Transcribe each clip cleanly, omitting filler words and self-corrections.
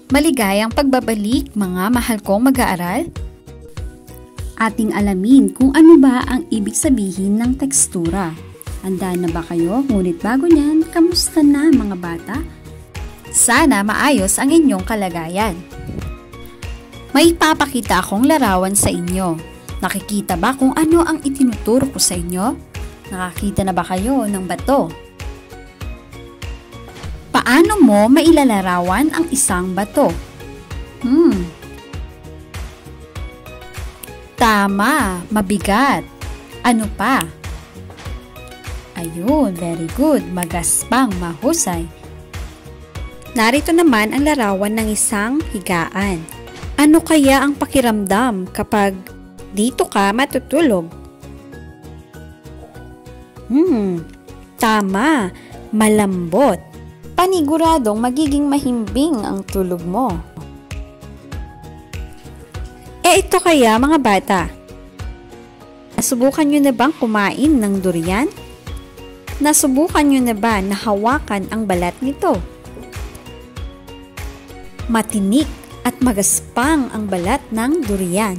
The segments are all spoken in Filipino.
Maligayang pagbabalik mga mahal kong mag-aaral. Ating alamin kung ano ba ang ibig sabihin ng tekstura. Handa na ba kayo? Ngunit bago niyan, kamusta na mga bata? Sana maayos ang inyong kalagayan. May ipapakita akong larawan sa inyo. Nakikita ba kung ano ang itinuturo ko sa inyo? Nakakita na ba kayo ng bato? Paano mo mailalarawan ang isang bato? Tama, mabigat. Ano pa? Ayun, very good. Magaspang, mahusay. Narito naman ang larawan ng isang higaan. Ano kaya ang pakiramdam kapag dito ka matutulog? Tama, malambot. Paniguradong magiging mahimbing ang tulog mo. Ito kaya mga bata, nasubukan nyo na bang kumain ng durian? Nasubukan nyo na ba na hawakan ang balat nito? Matinik at magaspang ang balat ng durian.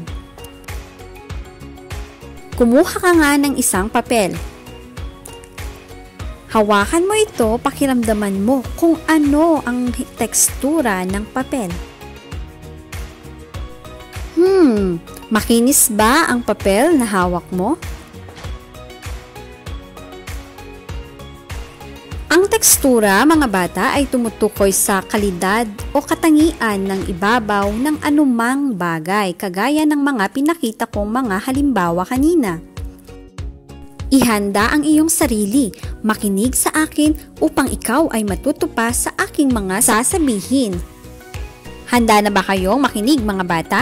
Kumuha ka nga ng isang papel. Hawakan mo ito, pakiramdaman mo kung ano ang tekstura ng papel. Makinis ba ang papel na hawak mo? Ang tekstura, mga bata, ay tumutukoy sa kalidad o katangian ng ibabaw ng anumang bagay, kagaya ng mga pinakita kong mga halimbawa kanina. Ihanda ang iyong sarili, makinig sa akin upang ikaw ay matuto pa sa aking mga sasabihin. Handa na ba kayong makinig mga bata?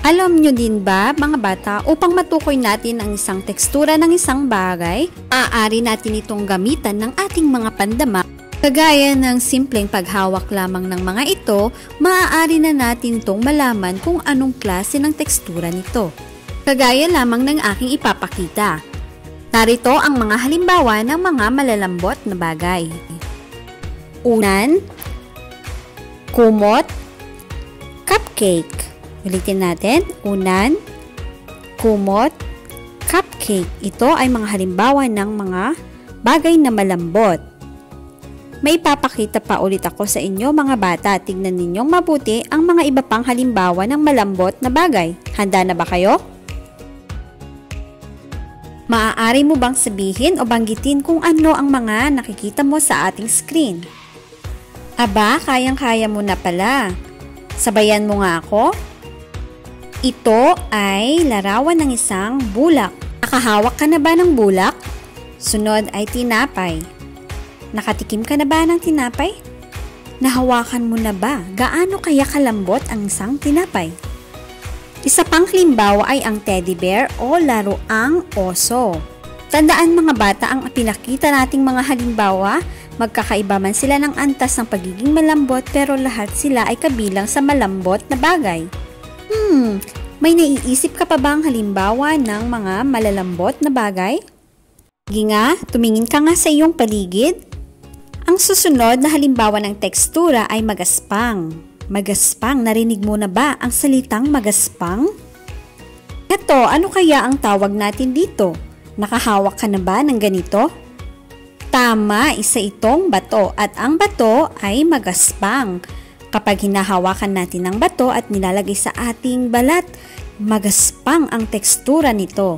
Alam nyo din ba mga bata, upang matukoy natin ang isang tekstura ng isang bagay, maaari natin itong gamitan ng ating mga pandama. Kagaya ng simpleng paghawak lamang ng mga ito, maaari na natin itong malaman kung anong klase ng tekstura nito. Kagaya lamang ng aking ipapakita. Narito ang mga halimbawa ng mga malalambot na bagay. Unan, kumot, cupcake. Ulitin natin, unan, kumot, cupcake. Ito ay mga halimbawa ng mga bagay na malambot. May papakita pa ulit ako sa inyo mga bata. Tignan ninyong mabuti ang mga iba pang halimbawa ng malambot na bagay. Handa na ba kayo? Maaari mo bang sabihin o banggitin kung ano ang mga nakikita mo sa ating screen? Aba, kayang-kaya mo na pala. Sabayan mo nga ako. Ito ay larawan ng isang bulak. Nakahawak ka na ba ng bulak? Sunod ay tinapay. Nakatikim ka na ba ng tinapay? Nahawakan mo na ba? Gaano kaya kalambot ang isang tinapay? Isa pang halimbawa ay ang teddy bear o laruang oso. Tandaan mga bata, ang pinakita nating mga halimbawa, magkakaiba man sila ng antas ng pagiging malambot pero lahat sila ay kabilang sa malambot na bagay. May naiisip ka pa bang halimbawa ng mga malalambot na bagay? Sige nga, tumingin ka nga sa iyong paligid. Ang susunod na halimbawa ng tekstura ay magaspang. Magaspang, narinig mo na ba ang salitang magaspang? Ito, ano kaya ang tawag natin dito? Nakahawak ka na ba ng ganito? Tama, isa itong bato at ang bato ay magaspang. Kapag hinahawakan natin ang bato at nilalagay sa ating balat, magaspang ang tekstura nito.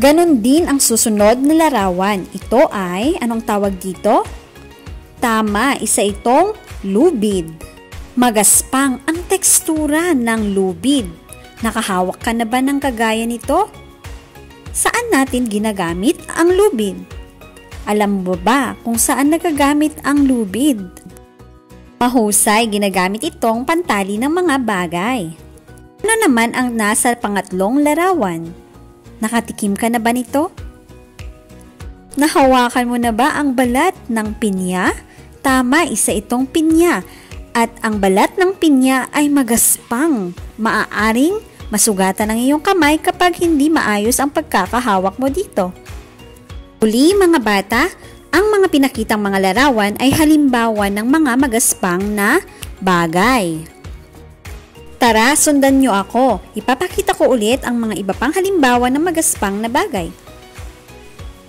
Ganon din ang susunod na larawan. Ito ay, anong tawag dito? Tama, isa itong lubid. Magaspang ang tekstura ng lubid. Nakahawak ka na ba ng kagaya nito? Saan natin ginagamit ang lubid? Alam mo ba kung saan nagagamit ang lubid? Mahusay, ginagamit itong pantali ng mga bagay. Ano naman ang nasa pangatlong larawan? Nakatikim ka na ba nito? Nahawakan mo na ba ang balat ng pinya? Tama, isa itong pinya. At ang balat ng pinya ay magaspang. Maaaring masugatan ang iyong kamay kapag hindi maayos ang pagkakahawak mo dito. Uli mga bata, ang mga pinakitang mga larawan ay halimbawa ng mga magaspang na bagay. Tara, sundan nyo ako. Ipapakita ko ulit ang mga iba pang halimbawa ng magaspang na bagay.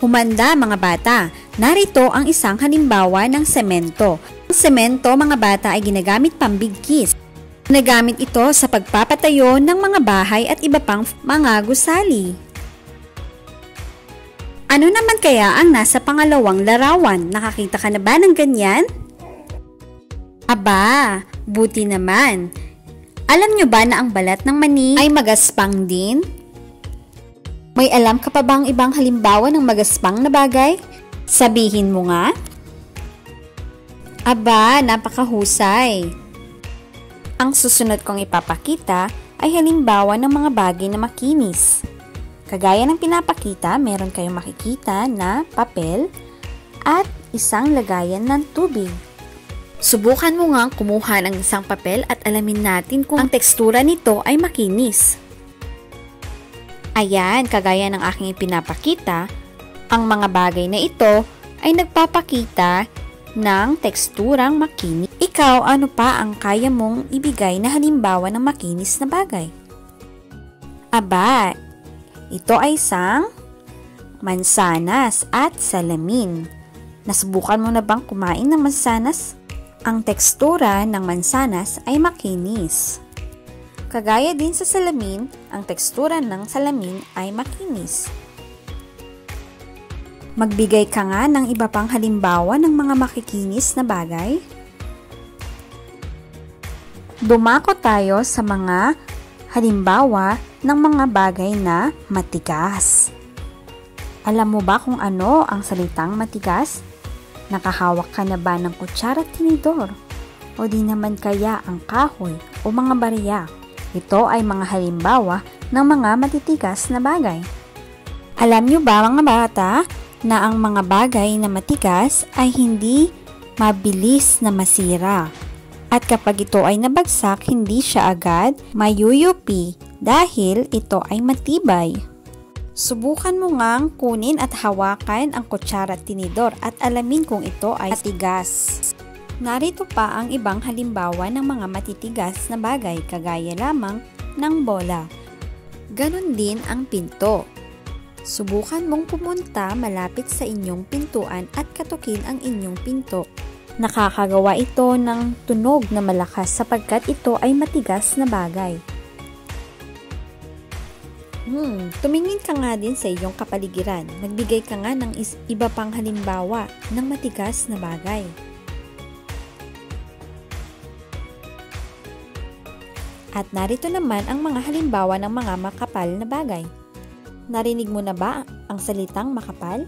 Humanda mga bata. Narito ang isang halimbawa ng semento. Ang semento mga bata ay ginagamit pambigkis. Ginagamit ito sa pagpapatayo ng mga bahay at iba pang mga gusali. Ano naman kaya ang nasa pangalawang larawan? Nakakita ka na ba ng ganyan? Aba, buti naman. Alam nyo ba na ang balat ng mani ay magaspang din? May alam ka pa bang ibang halimbawa ng magaspang na bagay? Sabihin mo nga. Aba, napakahusay. Ang susunod kong ipapakita ay halimbawa ng mga bagay na makinis. Kagaya ng pinapakita, meron kayong makikita na papel at isang lagayan ng tubig. Subukan mo nga kumuha ng isang papel at alamin natin kung ang tekstura nito ay makinis. Ayan, kagaya ng aking ipinapakita, ang mga bagay na ito ay nagpapakita ng teksturang makinis. Ikaw, ano pa ang kaya mong ibigay na halimbawa ng makinis na bagay? Aba, ito ay isang mansanas at salamin. Nasubukan mo na bang kumain ng mansanas? Ang tekstura ng mansanas ay makinis. Kagaya din sa salamin, ang tekstura ng salamin ay makinis. Magbigay ka nga ng iba pang halimbawa ng mga makikinis na bagay. Dumako tayo sa mga halimbawa ng mga bagay na matigas. Alam mo ba kung ano ang salitang matigas? Nakahawak ka na ba ng kutsara at tinidor? O di naman kaya ang kahoy o mga barya? Ito ay mga halimbawa ng mga matitigas na bagay. Alam nyo ba mga bata na ang mga bagay na matigas ay hindi mabilis na masira? At kapag ito ay nabagsak, hindi siya agad mayuyupi dahil ito ay matibay. Subukan mo ngang kunin at hawakan ang kutsara at tinidor at alamin kung ito ay matigas. Narito pa ang ibang halimbawa ng mga matitigas na bagay kagaya lamang ng bola. Ganon din ang pinto. Subukan mong pumunta malapit sa inyong pintuan at katukin ang inyong pinto. Nakakagawa ito ng tunog na malakas sapagkat ito ay matigas na bagay. Tumingin ka nga din sa iyong kapaligiran. Magbigay ka nga ng iba pang halimbawa ng matigas na bagay. At narito naman ang mga halimbawa ng mga makapal na bagay. Narinig mo na ba ang salitang makapal?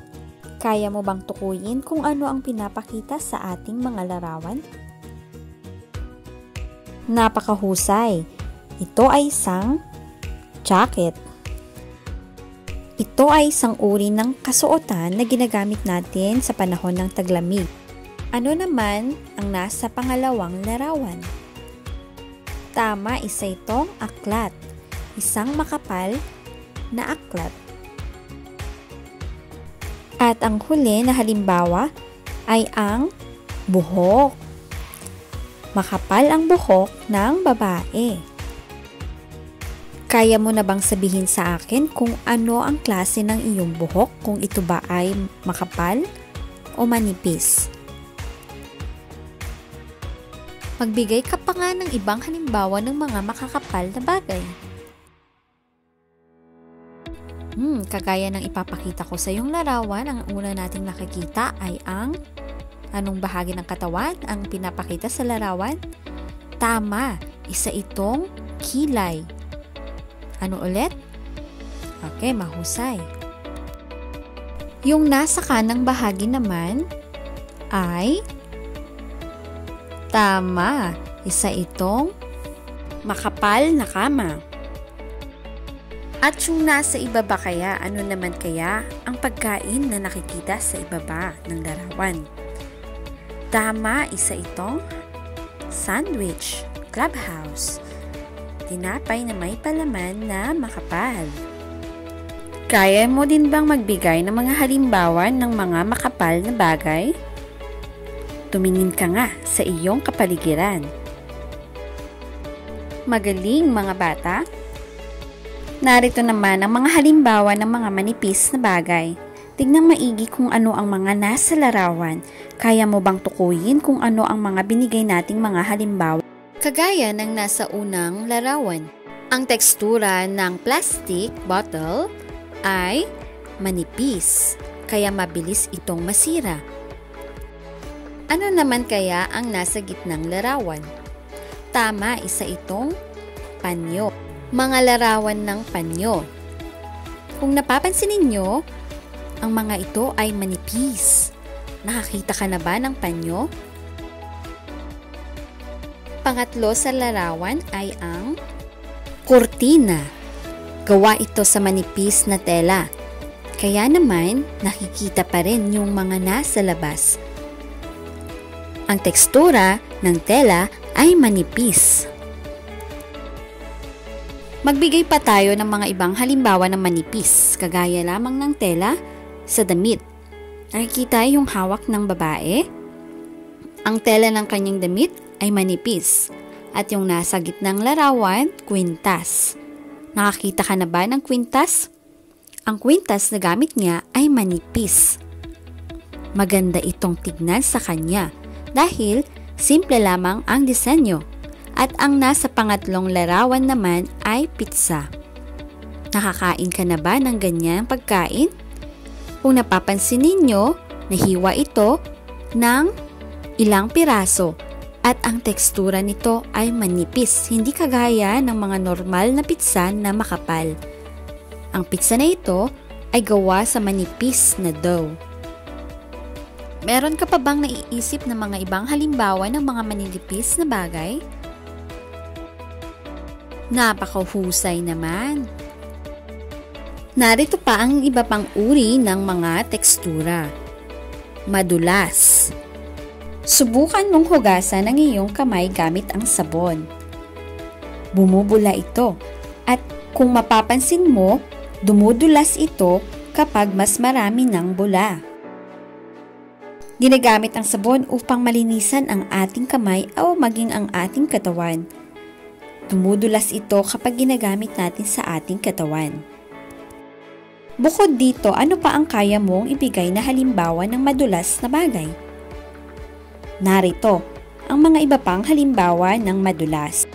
Kaya mo bang tukuyin kung ano ang pinapakita sa ating mga larawan? Napakahusay! Ito ay isang jacket. Ito ay isang uri ng kasuotan na ginagamit natin sa panahon ng taglamig. Ano naman ang nasa pangalawang larawan? Tama, isa itong aklat. Isang makapal na aklat. At ang huli na halimbawa ay ang buhok. Makapal ang buhok ng babae. Kaya mo na bang sabihin sa akin kung ano ang klase ng iyong buhok? Kung ito ba ay makapal o manipis? Magbigay ka pa nga ng ibang halimbawa ng mga makakapal na bagay. Kagaya ng ipapakita ko sa iyong larawan, ang una nating nakikita ay ang anong bahagi ng katawan ang pinapakita sa larawan? Tama, isa itong kilay. Ano ulit? Okay, mahusay. Yung nasa kanang bahagi naman ay tama, isa itong makapal na kama. At yung nasa ibaba kaya, ano naman kaya ang pagkain na nakikita sa ibaba ng larawan? Tama, isa itong sandwich, clubhouse. Tinapay na may palaman na makapal. Kaya mo din bang magbigay ng mga halimbawa ng mga makapal na bagay? Tumingin ka nga sa iyong kapaligiran. Magaling mga bata! Narito naman ang mga halimbawa ng mga manipis na bagay. Tignan maigi kung ano ang mga nasa larawan. Kaya mo bang tukuyin kung ano ang mga binigay nating mga halimbawa? Kagaya ng nasa unang larawan. Ang tekstura ng plastic bottle ay manipis, kaya mabilis itong masira. Ano naman kaya ang nasa gitnang larawan? Tama, isa itong panyo. Mga larawan ng panyo. Kung napapansin ninyo, ang mga ito ay manipis. Nakakita ka na ba ng panyo? Pangatlo sa larawan ay ang kurtina. Gawa ito sa manipis na tela. Kaya naman, nakikita pa rin yung mga nasa labas. Ang tekstura ng tela ay manipis. Magbigay pa tayo ng mga ibang halimbawa ng manipis, kagaya lamang ng tela sa damit. Nakikita yung hawak ng babae? Ang tela ng kanyang damit ay manipis. At yung nasa gitnang larawan, kwintas. Nakakita ka na ba ng kwintas? Ang kwintas na gamit niya ay manipis. Maganda itong tignan sa kanya dahil simple lamang ang disenyo. At ang nasa pangatlong larawan naman ay pizza. Nakakain ka na ba ng ganyang pagkain? Kung napapansin ninyo, nahiwa ito ng ilang piraso at ang tekstura nito ay manipis, hindi kagaya ng mga normal na pizza na makapal. Ang pizza na ito ay gawa sa manipis na dough. Meron ka pa bang naiisip na mga ibang halimbawa ng mga manipis na bagay? Napakahusay naman! Narito pa ang iba pang uri ng mga tekstura. Madulas. Subukan mong hugasan ang iyong kamay gamit ang sabon. Bumubula ito at kung mapapansin mo, dumudulas ito kapag mas marami ng bula. Ginagamit ang sabon upang malinisan ang ating kamay o maging ang ating katawan. Dumudulas ito kapag ginagamit natin sa ating katawan. Bukod dito, ano pa ang kaya mong ibigay na halimbawa ng madulas na bagay? Narito ang mga iba pang halimbawa ng madulas.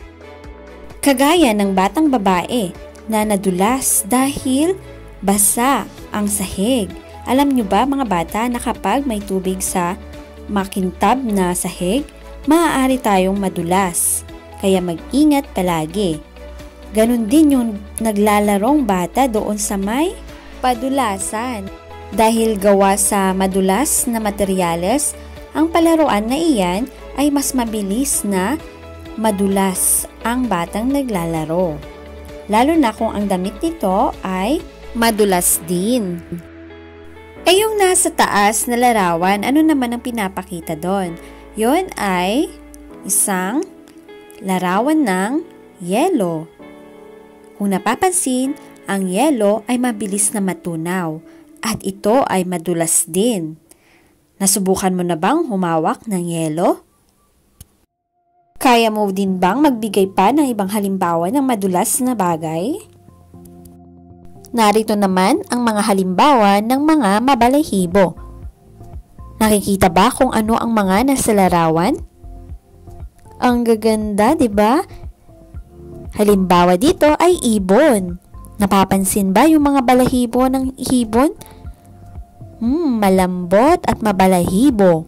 Kagaya ng batang babae na nadulas dahil basa ang sahig. Alam nyo ba mga bata na kapag may tubig sa makintab na sahig, maaari tayong madulas. Kaya mag-ingat palagi. Ganon din yung naglalarong bata doon sa may padulasan. Dahil gawa sa madulas na materyales, ang palaruan na iyan ay mas mabilis na madulas ang batang naglalaro. Lalo na kung ang damit nito ay madulas din. Yung nasa taas na larawan, ano naman ang pinapakita doon? Yon ay isang larawan ng yelo. Kung napapansin, ang yelo ay mabilis na matunaw at ito ay madulas din. Nasubukan mo na bang humawak ng yelo? Kaya mo din bang magbigay pa ng ibang halimbawa ng madulas na bagay? Narito naman ang mga halimbawa ng mga mabalahibo. Nakikita ba kung ano ang mga nasa larawan? Ang gaganda, 'di ba? Halimbawa dito ay ibon. Napapansin ba yung mga balahibo ng ibon? Malambot at mabalahibo.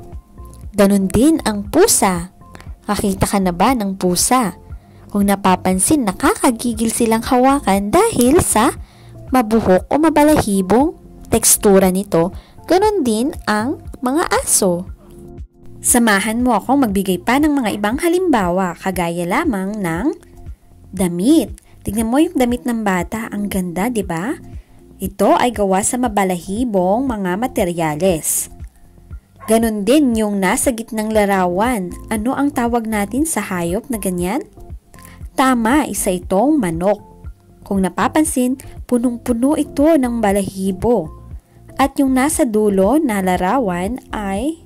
Ganon din ang pusa. Nakita ka na ba ng pusa? Kung napapansin, nakakagigil silang hawakan dahil sa mabuhok o mabalahibong tekstura nito. Ganon din ang mga aso. Samahan mo akong magbigay pa ng mga ibang halimbawa, kagaya lamang ng damit. Tignan mo yung damit ng bata, ang ganda, 'di ba? Ito ay gawa sa mabalahibong mga materyales. Ganon din yung nasa gitnang larawan. Ano ang tawag natin sa hayop na ganyan? Tama, isa itong manok. Kung napapansin, punong-puno ito ng balahibo. At yung nasa dulo na larawan ay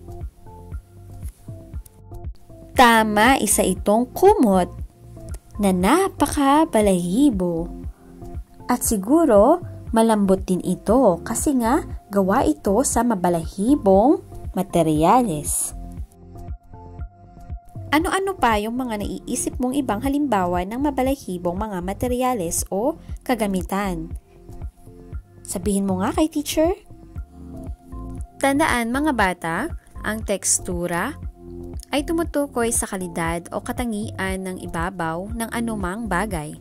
tama, isa itong kumot. na napaka-balahibo. At siguro, malambot din ito kasi nga gawa ito sa mabalahibong materyales. Ano-ano pa yung mga naiisip mong ibang halimbawa ng mabalahibong mga materyales o kagamitan? Sabihin mo nga kay teacher. Tandaan mga bata, ang tekstura ay tumutukoy sa kalidad o katangian ng ibabaw ng anumang bagay.